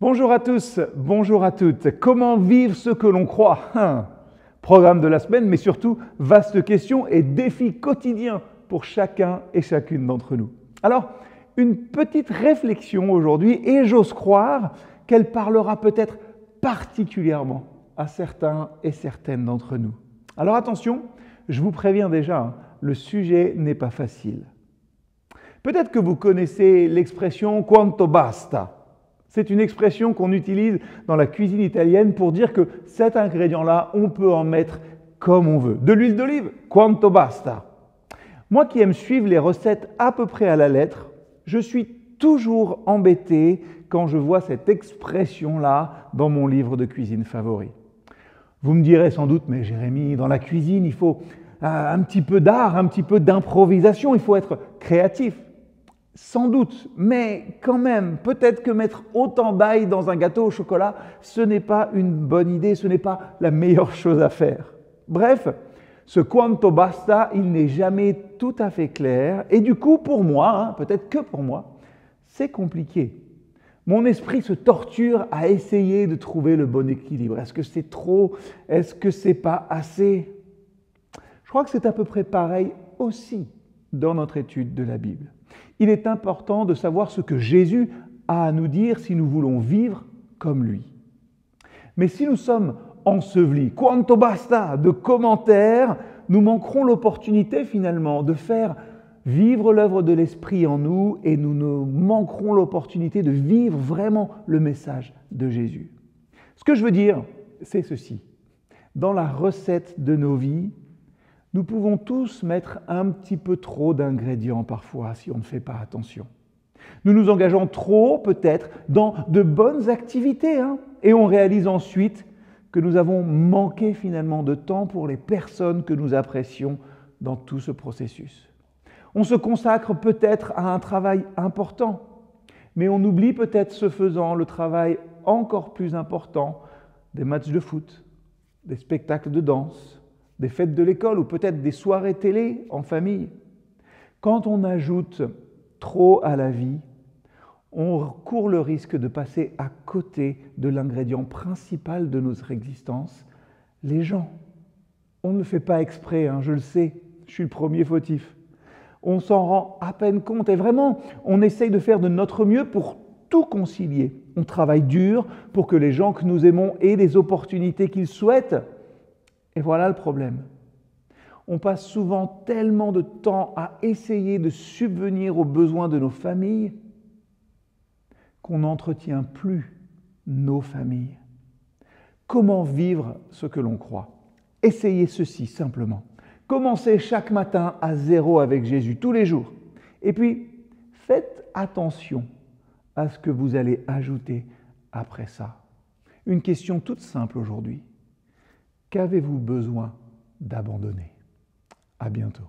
Bonjour à tous, bonjour à toutes. Comment vivre ce que l'on croit? Programme de la semaine, mais surtout vaste question et défi quotidien pour chacun et chacune d'entre nous. Alors, une petite réflexion aujourd'hui et j'ose croire qu'elle parlera peut-être particulièrement à certains et certaines d'entre nous. Alors attention, je vous préviens déjà, le sujet n'est pas facile. Peut-être que vous connaissez l'expression quanto basta. C'est une expression qu'on utilise dans la cuisine italienne pour dire que cet ingrédient-là, on peut en mettre comme on veut. De l'huile d'olive, quanto basta. Moi qui aime suivre les recettes à peu près à la lettre, je suis toujours embêté quand je vois cette expression-là dans mon livre de cuisine favori. Vous me direz sans doute, mais Jérémy, dans la cuisine, il faut un petit peu d'art, un petit peu d'improvisation, il faut être créatif. Sans doute, mais quand même, peut-être que mettre autant d'ail dans un gâteau au chocolat, ce n'est pas une bonne idée, ce n'est pas la meilleure chose à faire. Bref, ce quanto basta, il n'est jamais tout à fait clair, et du coup, pour moi, peut-être que pour moi, c'est compliqué. Mon esprit se torture à essayer de trouver le bon équilibre. Est-ce que c'est trop? Est-ce que c'est pas assez? Je crois que c'est à peu près pareil aussi dans notre étude de la Bible. Il est important de savoir ce que Jésus a à nous dire si nous voulons vivre comme lui. Mais si nous sommes ensevelis, quanto basta, de commentaires, nous manquerons l'opportunité finalement de faire vivre l'œuvre de l'Esprit en nous et nous manquerons l'opportunité de vivre vraiment le message de Jésus. Ce que je veux dire, c'est ceci. Dans la recette de nos vies, nous pouvons tous mettre un petit peu trop d'ingrédients parfois si on ne fait pas attention. Nous nous engageons trop peut-être dans de bonnes activités et on réalise ensuite que nous avons manqué finalement de temps pour les personnes que nous apprécions dans tout ce processus. On se consacre peut-être à un travail important, mais on oublie peut-être ce faisant le travail encore plus important des matchs de foot, des spectacles de danse, des fêtes de l'école ou peut-être des soirées télé en famille. Quand on ajoute trop à la vie, on court le risque de passer à côté de l'ingrédient principal de notre existence, les gens. On ne le fait pas exprès, je le sais, je suis le premier fautif. On s'en rend à peine compte et vraiment, on essaye de faire de notre mieux pour tout concilier. On travaille dur pour que les gens que nous aimons aient les opportunités qu'ils souhaitent. Et voilà le problème. On passe souvent tellement de temps à essayer de subvenir aux besoins de nos familles qu'on n'entretient plus nos familles. Comment vivre ce que l'on croit? Essayez ceci simplement. Commencez chaque matin à zéro avec Jésus, tous les jours. Et puis, faites attention à ce que vous allez ajouter après ça. Une question toute simple aujourd'hui. Qu'avez-vous besoin d'abandonner? À bientôt.